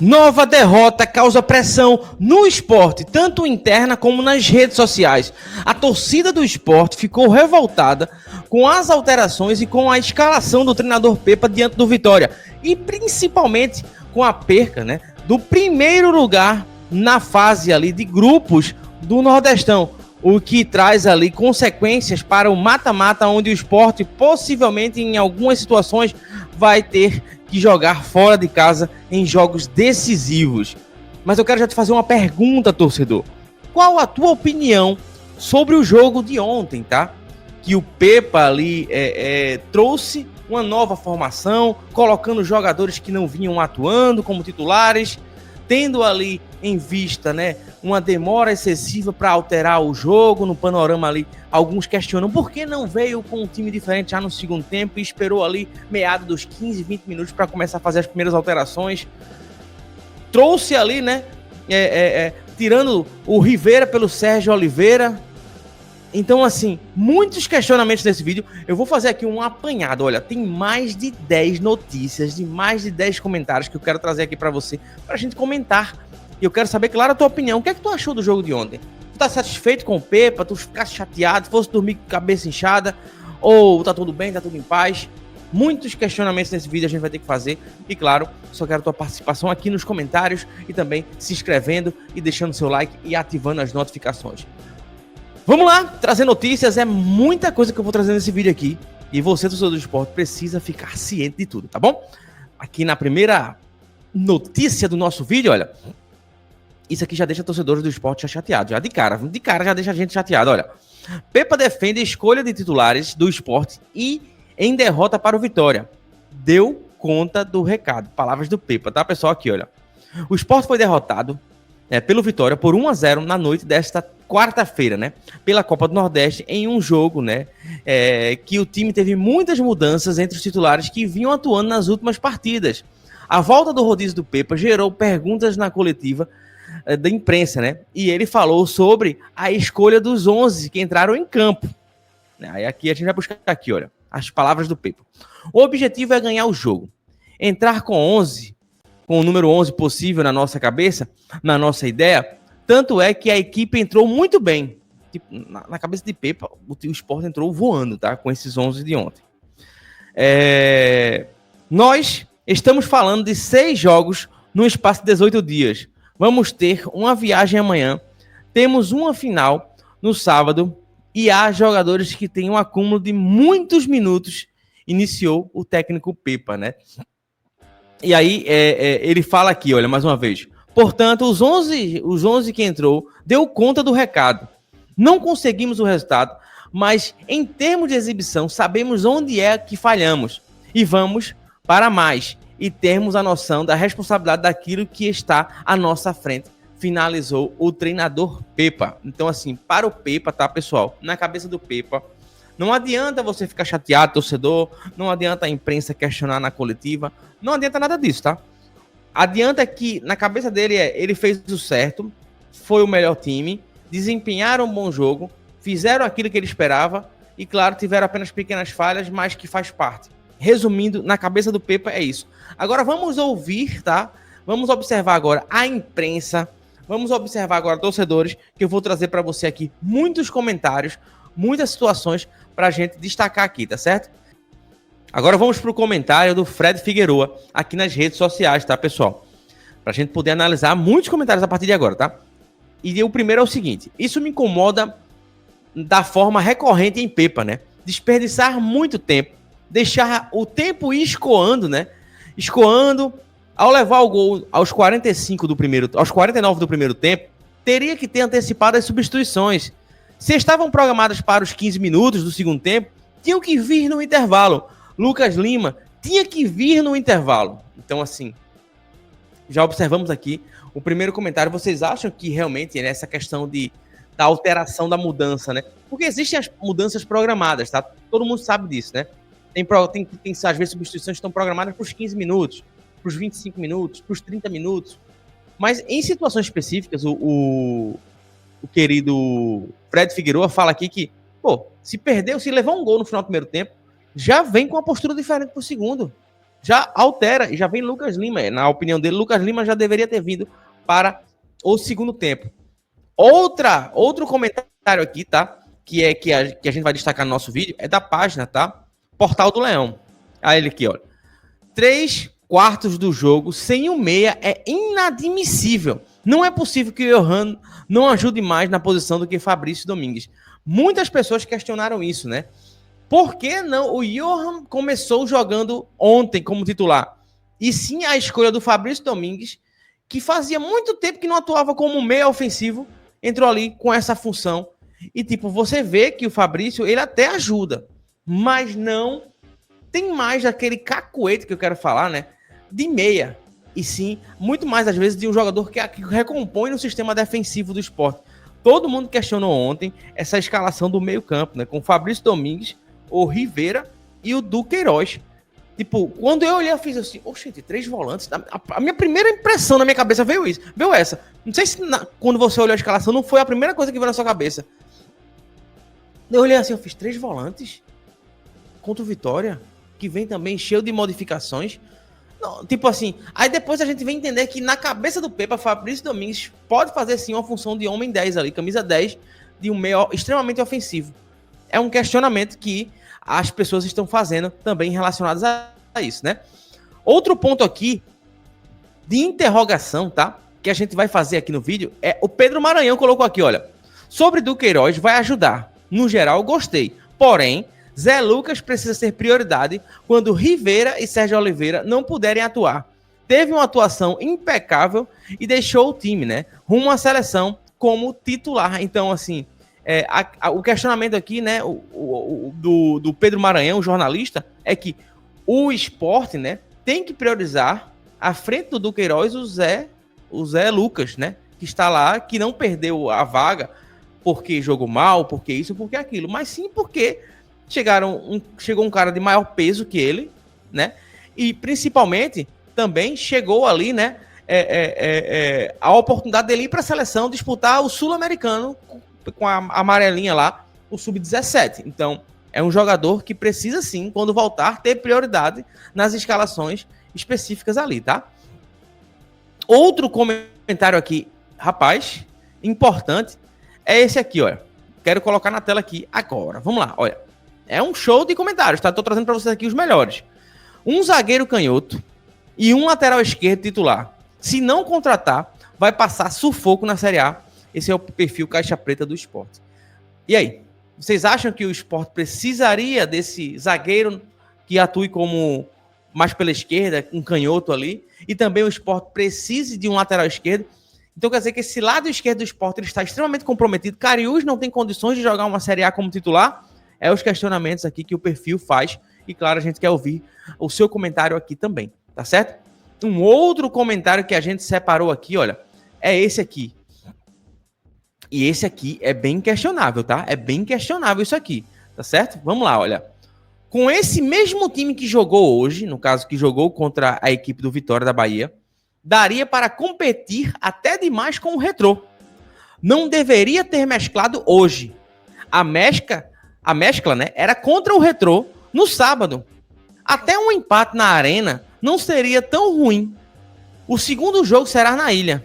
Nova derrota causa pressão no esporte, tanto interna como nas redes sociais. A torcida do esporte ficou revoltada com as alterações e com a escalação do treinador Pepa diante do Vitória. E principalmente com a perca, né, do primeiro lugar na fase ali de grupos do Nordestão. O que traz ali consequências para o mata-mata, onde o esporte possivelmente em algumas situações vai ter que jogar fora de casa em jogos decisivos. Mas eu quero já te fazer uma pergunta, torcedor. Qual a tua opinião sobre o jogo de ontem, tá? Que o Pepa ali trouxe uma nova formação, colocando jogadores que não vinham atuando como titulares, tendo ali em vista, né, uma demora excessiva para alterar o jogo no panorama ali. Alguns questionam por que não veio com um time diferente já no segundo tempo e esperou ali meado dos 15, 20 minutos para começar a fazer as primeiras alterações. Trouxe ali, né, tirando o Rivera pelo Sérgio Oliveira. Então, assim, muitos questionamentos nesse vídeo. Eu vou fazer aqui um apanhado. Olha, tem mais de 10 notícias, de mais de 10 comentários que eu quero trazer aqui para você, pra gente comentar. E eu quero saber, claro, a tua opinião. O que é que tu achou do jogo de ontem? Tu tá satisfeito com o Pepa? Tu ficasse chateado? Fosse dormir com a cabeça inchada? Ou tá tudo bem, tá tudo em paz? Muitos questionamentos nesse vídeo a gente vai ter que fazer. E claro, só quero a tua participação aqui nos comentários e também se inscrevendo e deixando seu like e ativando as notificações. Vamos lá, trazer notícias, é muita coisa que eu vou trazer nesse vídeo aqui. E você, torcedor do esporte, precisa ficar ciente de tudo, tá bom? Aqui na primeira notícia do nosso vídeo, olha, isso aqui já deixa torcedores do esporte já chateados, já de cara já deixa a gente chateado, olha. Pepa defende a escolha de titulares do esporte e em derrota para o Vitória. Deu conta do recado, palavras do Pepa, tá, pessoal? Aqui, olha. O esporte foi derrotado pelo Vitória por 1-0 na noite desta quarta-feira, né? Pela Copa do Nordeste, em um jogo, né? Que o time teve muitas mudanças entre os titulares que vinham atuando nas últimas partidas. A volta do rodízio do Pepa gerou perguntas na coletiva da imprensa, né? E ele falou sobre a escolha dos 11 que entraram em campo. Aí aqui a gente vai buscar aqui, olha, as palavras do Pepa. O objetivo é ganhar o jogo. Entrar com 11, com o número 11 possível na nossa cabeça, na nossa ideia, tanto é que a equipe entrou muito bem. Tipo, na cabeça de Pepa, o Sport entrou voando, tá? Com esses 11 de ontem. Nós estamos falando de 6 jogos no espaço de 18 dias. Vamos ter uma viagem amanhã. Temos uma final no sábado. E há jogadores que têm um acúmulo de muitos minutos. Iniciou o técnico Pepa, né? E aí ele fala aqui, olha, mais uma vez. Portanto, os 11 que entrou deu conta do recado. Não conseguimos o resultado, mas em termos de exibição, sabemos onde é que falhamos. E vamos para mais. E termos a noção da responsabilidade daquilo que está à nossa frente. Finalizou o treinador Pepa. Então, assim, para o Pepa, tá, pessoal? Na cabeça do Pepa, não adianta você ficar chateado, torcedor. Não adianta a imprensa questionar na coletiva. Não adianta nada disso, tá? Adianta que, na cabeça dele, ele fez o certo, foi o melhor time, desempenharam um bom jogo, fizeram aquilo que ele esperava e, claro, tiveram apenas pequenas falhas, mas que faz parte. Resumindo, na cabeça do Pepa é isso. Agora vamos ouvir, tá? Vamos observar agora a imprensa, vamos observar agora, torcedores, que eu vou trazer para você aqui muitos comentários, muitas situações para a gente destacar aqui, tá certo? Agora vamos para o comentário do Fred Figueroa aqui nas redes sociais, tá, pessoal? Para a gente poder analisar muitos comentários a partir de agora, tá? E o primeiro é o seguinte: isso me incomoda da forma recorrente em Pepa, né? Desperdiçar muito tempo, deixar o tempo ir escoando, né? Escoando, ao levar o gol aos 49 do primeiro tempo, teria que ter antecipado as substituições. Se estavam programadas para os 15 minutos do segundo tempo, tinham que vir no intervalo. Lucas Lima tinha que vir no intervalo. Então, assim, já observamos aqui o primeiro comentário. Vocês acham que realmente essa questão da alteração da mudança, né? Porque existem as mudanças programadas, tá? Todo mundo sabe disso, né? Tem às vezes, substituições que estão programadas para os 15 minutos, para os 25 minutos, para os 30 minutos. Mas em situações específicas, o querido Fred Figueroa fala aqui que, se levou um gol no final do primeiro tempo, já vem com uma postura diferente pro segundo. já altera e já vem Lucas Lima. Na opinião dele, Lucas Lima já deveria ter vindo para o segundo tempo. Outro comentário aqui, tá? Que a gente vai destacar no nosso vídeo, é da página, tá? Portal do Leão. Aí ele aqui, olha. 3/4 do jogo sem o meia é inadmissível. Não é possível que o Johan não ajude mais na posição do que Fabrício Domingues. Muitas pessoas questionaram isso, né? Por que não o Johan começou jogando ontem como titular? E sim a escolha do Fabrício Domingues, que fazia muito tempo que não atuava como meia ofensivo, entrou ali com essa função. E, tipo, você vê que o Fabrício, ele até ajuda, mas não tem mais aquele cacuete que eu quero falar, né? De meia. E sim, muito mais, às vezes, de um jogador que recompõe no sistema defensivo do Sport. Todo mundo questionou ontem essa escalação do meio-campo, né? Com o Fabrício Domingues, o Rivera e o Duqueiroz. Tipo, quando eu olhei, eu fiz assim, oxente, 3 volantes. A minha primeira impressão na minha cabeça veio essa. Não sei se quando você olhou a escalação, não foi a primeira coisa que veio na sua cabeça. Eu olhei assim, eu fiz 3 volantes contra o Vitória, que vem também cheio de modificações. Não, tipo assim, aí depois a gente vem entender que na cabeça do Pepa, Fabrício Domingues pode fazer sim uma função de homem 10 ali, camisa 10, de um meio extremamente ofensivo. É um questionamento que as pessoas estão fazendo também relacionados a isso, né? Outro ponto aqui de interrogação, tá? Que a gente vai fazer aqui no vídeo é o Pedro Maranhão colocou aqui, olha. Sobre Duqueiroz vai ajudar. No geral, gostei. Porém, Zé Lucas precisa ser prioridade quando Rivera e Sérgio Oliveira não puderem atuar. Teve uma atuação impecável e deixou o time, né? Rumo à seleção como titular. Então, assim, o questionamento aqui, né, do Pedro Maranhão, o jornalista, é que o Sport, né, tem que priorizar à frente do Duqueiroz o Zé Lucas, né, que está lá, que não perdeu a vaga porque jogou mal, porque isso, porque aquilo, mas sim porque chegou um cara de maior peso que ele, né, e principalmente também chegou ali, né, a oportunidade dele ir para a seleção disputar o Sul-Americano com a amarelinha lá, o Sub-17. Então, é um jogador que precisa sim, quando voltar, ter prioridade nas escalações específicas ali, tá? Outro comentário aqui, rapaz, importante, é esse aqui, olha. Quero colocar na tela aqui agora. Vamos lá, olha. É um show de comentários, tá? Tô trazendo para vocês aqui os melhores. Um zagueiro canhoto e um lateral esquerdo titular. Se não contratar, vai passar sufoco na Série A. Esse é o perfil caixa preta do Sport. E aí? Vocês acham que o Sport precisaria desse zagueiro que atue como mais pela esquerda, um canhoto ali, e também o Sport precise de um lateral esquerdo? Então quer dizer que esse lado esquerdo do Sport ele está extremamente comprometido. Cariús não tem condições de jogar uma Série A como titular? É os questionamentos aqui que o perfil faz. E claro, a gente quer ouvir o seu comentário aqui também, tá certo? Um outro comentário que a gente separou aqui, olha, é esse aqui. E esse aqui é bem questionável, tá? É bem questionável isso aqui, tá certo? Vamos lá, olha. Com esse mesmo time que jogou hoje, no caso que jogou contra a equipe do Vitória da Bahia, daria para competir até demais com o Retrô. Não deveria ter mesclado hoje. A mescla, né, era contra o Retrô no sábado. Até um empate na arena não seria tão ruim. O segundo jogo será na ilha.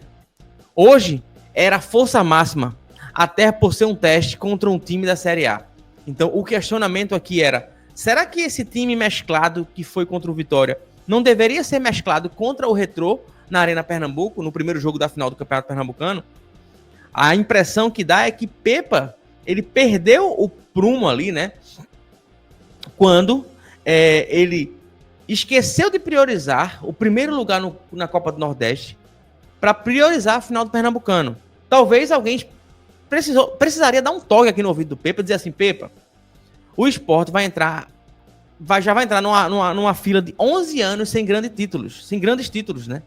Hoje era força máxima, até por ser um teste contra um time da Série A. Então o questionamento aqui era, será que esse time mesclado que foi contra o Vitória não deveria ser mesclado contra o Retrô na Arena Pernambuco, no primeiro jogo da final do Campeonato Pernambucano? A impressão que dá é que Pepa, ele perdeu o prumo ali, né? Quando ele esqueceu de priorizar o primeiro lugar na Copa do Nordeste para priorizar a final do Pernambucano. Talvez alguém precisaria dar um toque aqui no ouvido do Pepa e dizer assim, Pepa, o Sport já vai entrar numa fila de 11 anos sem grandes títulos, né?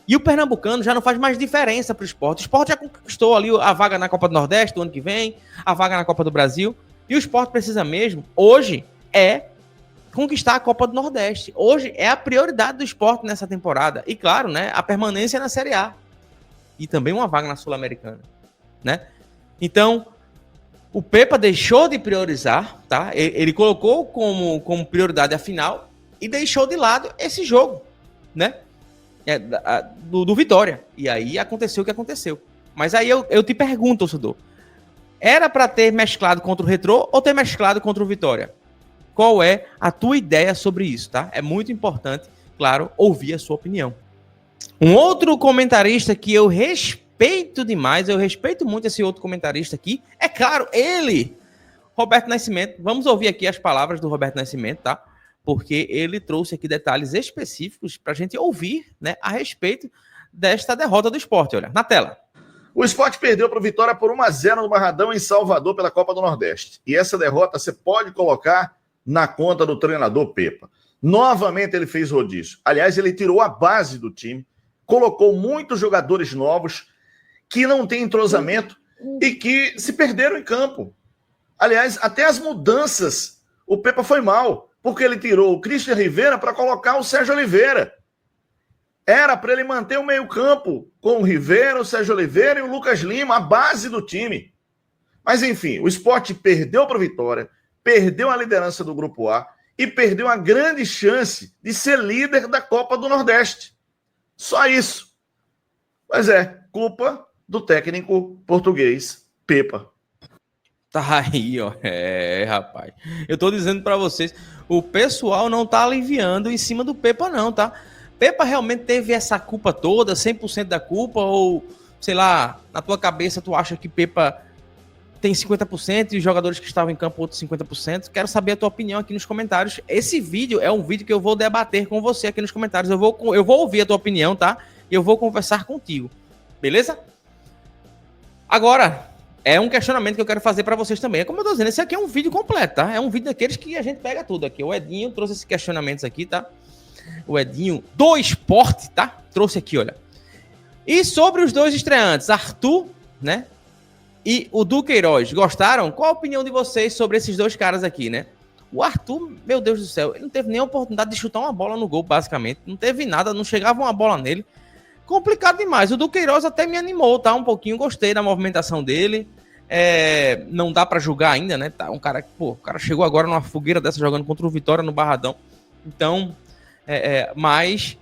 E o Pernambucano já não faz mais diferença para o Sport. O Sport já conquistou ali a vaga na Copa do Nordeste do ano que vem, a vaga na Copa do Brasil, e o Sport precisa mesmo, hoje, conquistar a Copa do Nordeste. Hoje é a prioridade do Sport nessa temporada. E claro, né, a permanência na Série A. E também uma vaga na Sul-Americana, né? Então, o Pepa deixou de priorizar, tá? Ele colocou como prioridade a final e deixou de lado esse jogo, né? Do Vitória. E aí aconteceu o que aconteceu. Mas aí eu te pergunto, torcedor, era para ter mesclado contra o Retrô ou ter mesclado contra o Vitória? Qual é a tua ideia sobre isso, tá? É muito importante, claro, ouvir a sua opinião. Um outro comentarista que eu respeito demais, eu respeito muito esse outro comentarista aqui, é claro, ele, Roberto Nascimento. Vamos ouvir aqui as palavras do Roberto Nascimento, tá? Porque ele trouxe aqui detalhes específicos para a gente ouvir, né, a respeito desta derrota do Sport. Olha, na tela. O Sport perdeu para o Vitória por 1-0 no Barradão em Salvador pela Copa do Nordeste. E essa derrota você pode colocar na conta do treinador Pepa. Novamente ele fez rodízio. Aliás, ele tirou a base do time, colocou muitos jogadores novos que não têm entrosamento e que se perderam em campo. Aliás, até as mudanças, o Pepa foi mal, porque ele tirou o Christian Rivera para colocar o Sérgio Oliveira. Era para ele manter o meio-campo com o Rivera, o Sérgio Oliveira e o Lucas Lima, a base do time. Mas, enfim, o Sport perdeu para o Vitória, perdeu a liderança do Grupo A e perdeu a grande chance de ser líder da Copa do Nordeste. Só isso. Mas é culpa do técnico português, Pepa. Tá aí, ó. Rapaz. Eu tô dizendo para vocês, o pessoal não tá aliviando em cima do Pepa, não, tá? Pepa realmente teve essa culpa toda, 100% da culpa, ou, sei lá, na tua cabeça tu acha que Pepa tem 50% e os jogadores que estavam em campo outros 50%? Quero saber a tua opinião aqui nos comentários. Esse vídeo é um vídeo que eu vou debater com você aqui nos comentários. Eu vou ouvir a tua opinião, tá? E eu vou conversar contigo. Beleza? Agora, é um questionamento que eu quero fazer para vocês também. É como eu tô dizendo, esse aqui é um vídeo completo, tá? É um vídeo daqueles que a gente pega tudo aqui. O Edinho trouxe esses questionamentos aqui, tá? O Edinho do Sport, tá? Trouxe aqui, olha. E sobre os dois estreantes, Arthur, né? E o Duqueiroz, gostaram? Qual a opinião de vocês sobre esses dois caras aqui, né? O Arthur, meu Deus do céu, ele não teve nem a oportunidade de chutar uma bola no gol, basicamente. Não teve nada, não chegava uma bola nele. Complicado demais. O Duqueiroz até me animou, tá? Um pouquinho, gostei da movimentação dele. Não dá pra julgar ainda, né? Tá, um cara que, pô, o cara chegou agora numa fogueira dessa jogando contra o Vitória no Barradão. Então, mas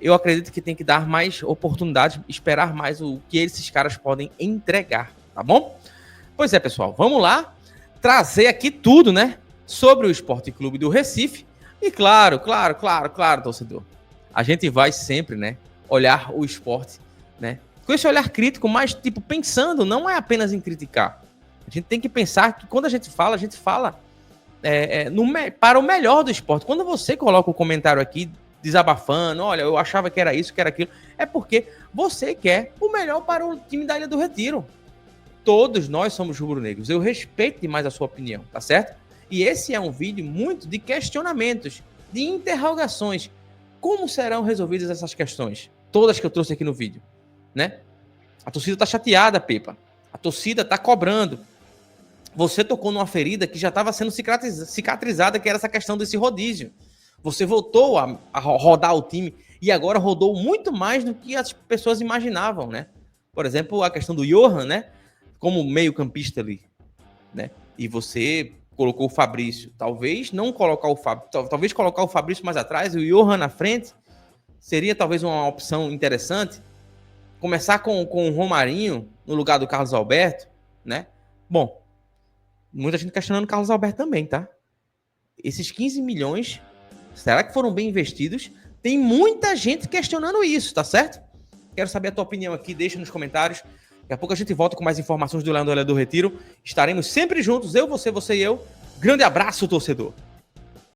eu acredito que tem que dar mais oportunidades, esperar mais o que esses caras podem entregar, tá bom? Pois é, pessoal, vamos lá trazer aqui tudo, né? Sobre o Sport Clube do Recife. E claro, torcedor, a gente vai sempre, né? Olhar o esporte, né? Com esse olhar crítico, mas tipo, pensando, não é apenas em criticar. A gente tem que pensar que quando a gente fala para o melhor do esporte. Quando você coloca o comentário aqui, desabafando, olha, eu achava que era isso, que era aquilo, é porque você quer o melhor para o time da Ilha do Retiro. Todos nós somos rubro-negros. Eu respeito demais a sua opinião, tá certo? E esse é um vídeo muito de questionamentos, de interrogações. Como serão resolvidas essas questões? Todas que eu trouxe aqui no vídeo, né? A torcida tá chateada, Pepa. A torcida tá cobrando. Você tocou numa ferida que já estava sendo cicatrizada, que era essa questão desse rodízio. Você voltou a rodar o time e agora rodou muito mais do que as pessoas imaginavam, né? Por exemplo, a questão do Johan, né? Como meio campista ali, né? E você colocou o Fabrício. Talvez não colocar o Fabrício, talvez colocar o Fabrício mais atrás e o Johan na frente seria talvez uma opção interessante. Começar com o Romarinho no lugar do Carlos Alberto, né? Bom, muita gente questionando o Carlos Alberto também, tá? Esses 15 milhões, será que foram bem investidos? Tem muita gente questionando isso, tá certo? Quero saber a tua opinião aqui, deixa nos comentários. Daqui a pouco a gente volta com mais informações do Leandro Ilha do Retiro. Estaremos sempre juntos, eu, você e eu. Grande abraço, torcedor!